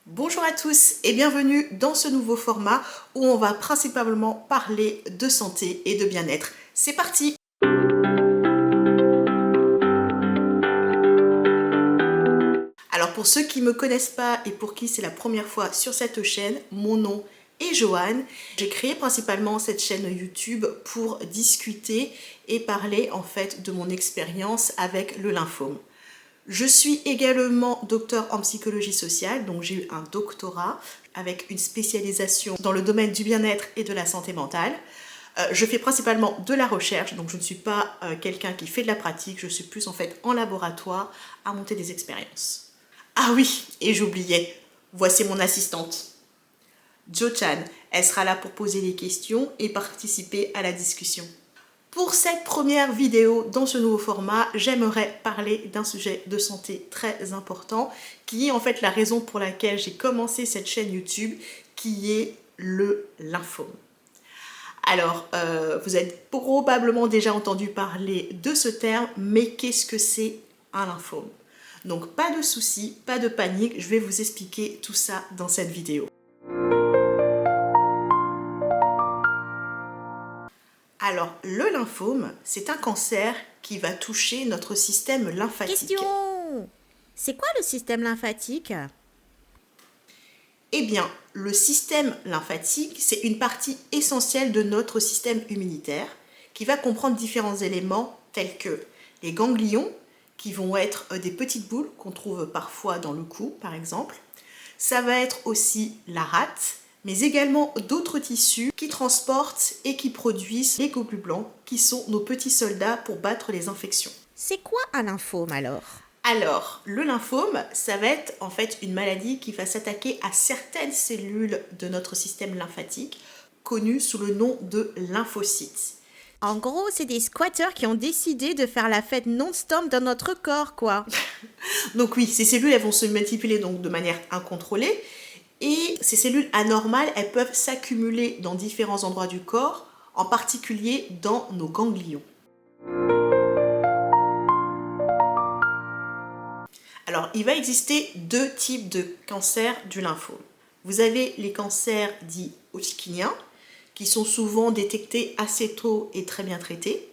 Bonjour à tous et bienvenue dans ce nouveau format où on va principalement parler de santé et de bien-être. C'est parti! Alors pour ceux qui ne me connaissent pas et pour qui c'est la première fois sur cette chaîne, mon nom est Joanne. J'ai créé principalement cette chaîne YouTube pour discuter et parler en fait de mon expérience avec le lymphome. Je suis également docteur en psychologie sociale, donc j'ai eu un doctorat avec une spécialisation dans le domaine du bien-être et de la santé mentale. Je fais principalement de la recherche, donc je ne suis pas quelqu'un qui fait de la pratique, je suis plus en fait en laboratoire à monter des expériences. Ah oui, et j'oubliais, voici mon assistante. Jo-chan, elle sera là pour poser les questions et participer à la discussion. Pour cette première vidéo dans ce nouveau format, j'aimerais parler d'un sujet de santé très important qui est en fait la raison pour laquelle j'ai commencé cette chaîne YouTube, qui est le lymphome. Alors, vous avez probablement déjà entendu parler de ce terme, mais qu'est-ce que c'est un lymphome? Donc pas de soucis, pas de panique, je vais vous expliquer tout ça dans cette vidéo. Alors, le lymphome, c'est un cancer qui va toucher notre système lymphatique. Question! C'est quoi le système lymphatique? Eh bien, le système lymphatique, c'est une partie essentielle de notre système immunitaire qui va comprendre différents éléments tels que les ganglions, qui vont être des petites boules qu'on trouve parfois dans le cou, par exemple. Ça va être aussi la rate, mais également d'autres tissus qui transportent et qui produisent les globules blancs, qui sont nos petits soldats pour battre les infections. C'est quoi un lymphome alors? Alors, le lymphome, ça va être en fait une maladie qui va s'attaquer à certaines cellules de notre système lymphatique, connues sous le nom de lymphocytes. En gros, c'est des squatteurs qui ont décidé de faire la fête non-stop dans notre corps, quoi. Donc oui, ces cellules, elles vont se multiplier donc de manière incontrôlée. Et ces cellules anormales, elles peuvent s'accumuler dans différents endroits du corps, en particulier dans nos ganglions. Alors, il va exister deux types de cancers du lymphome. Vous avez les cancers dits hodgkiniens, qui sont souvent détectés assez tôt et très bien traités.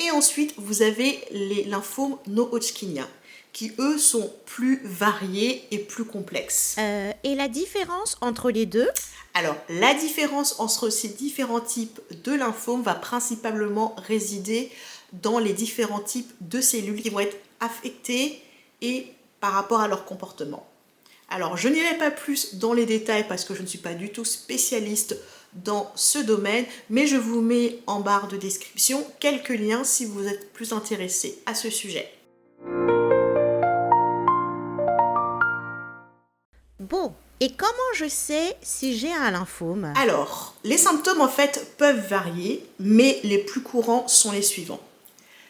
Et ensuite, vous avez les lymphomes non-hodgkiniens, qui eux sont plus variés et plus complexes. Et la différence entre les deux? Alors, la différence entre ces différents types de lymphomes va principalement résider dans les différents types de cellules qui vont être affectées et par rapport à leur comportement. Alors, je n'irai pas plus dans les détails parce que je ne suis pas du tout spécialiste dans ce domaine, mais je vous mets en barre de description quelques liens si vous êtes plus intéressé à ce sujet. Bon, et comment je sais si j'ai un lymphome? Alors, les symptômes en fait peuvent varier, mais les plus courants sont les suivants.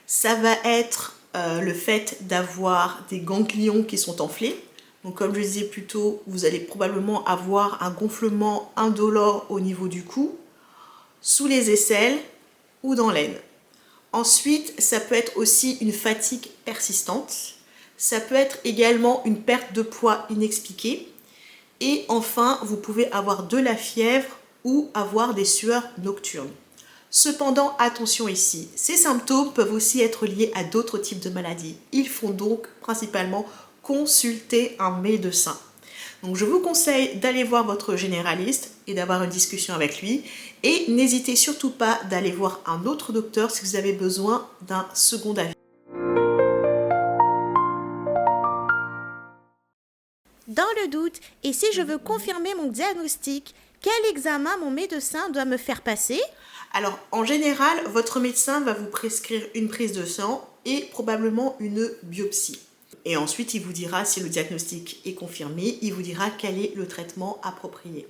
Ça va être le fait d'avoir des ganglions qui sont enflés. Donc comme je disais plus tôt, vous allez probablement avoir un gonflement indolore au niveau du cou, sous les aisselles ou dans l'aine. Ensuite, ça peut être aussi une fatigue persistante. Ça peut être également une perte de poids inexpliquée. Et enfin, vous pouvez avoir de la fièvre ou avoir des sueurs nocturnes. Cependant, attention ici, ces symptômes peuvent aussi être liés à d'autres types de maladies. Il faut donc principalement consulter un médecin. Donc je vous conseille d'aller voir votre généraliste et d'avoir une discussion avec lui. Et n'hésitez surtout pas d'aller voir un autre docteur si vous avez besoin d'un second avis. Dans le doute, et si je veux confirmer mon diagnostic, quel examen mon médecin doit me faire passer? Alors, en général, votre médecin va vous prescrire une prise de sang et probablement une biopsie. Et ensuite, il vous dira si le diagnostic est confirmé, il vous dira quel est le traitement approprié.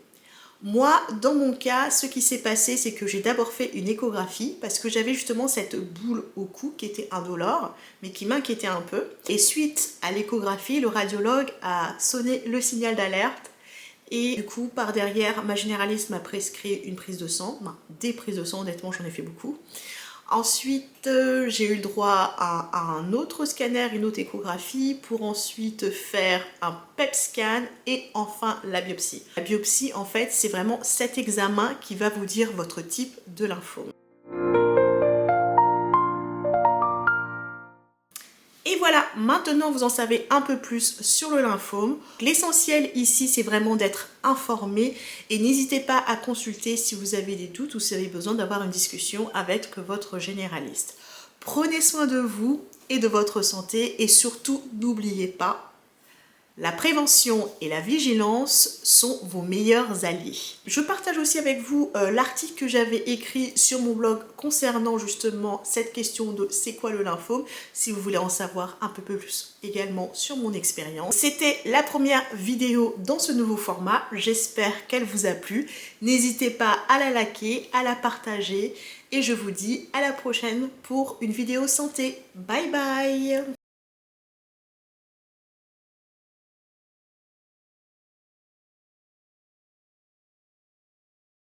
Moi, dans mon cas, ce qui s'est passé, c'est que j'ai d'abord fait une échographie parce que j'avais justement cette boule au cou qui était indolore, mais qui m'inquiétait un peu. Et suite à l'échographie, le radiologue a sonné le signal d'alerte. Et du coup, par derrière, ma généraliste m'a prescrit une prise de sang, des prises de sang, honnêtement, j'en ai fait beaucoup. Ensuite, j'ai eu le droit à un autre scanner, une autre échographie, pour ensuite faire un PET scan et enfin la biopsie. La biopsie, en fait, c'est vraiment cet examen qui va vous dire votre type de lymphome. Et voilà, maintenant vous en savez un peu plus sur le lymphome. L'essentiel ici, c'est vraiment d'être informé et n'hésitez pas à consulter si vous avez des doutes ou si vous avez besoin d'avoir une discussion avec votre généraliste. Prenez soin de vous et de votre santé et surtout n'oubliez pas, la prévention et la vigilance sont vos meilleurs alliés. Je partage aussi avec vous l'article que j'avais écrit sur mon blog concernant justement cette question de c'est quoi le lymphome, si vous voulez en savoir un peu plus également sur mon expérience. C'était la première vidéo dans ce nouveau format, j'espère qu'elle vous a plu. N'hésitez pas à la liker, à la partager et je vous dis à la prochaine pour une vidéo santé. Bye bye!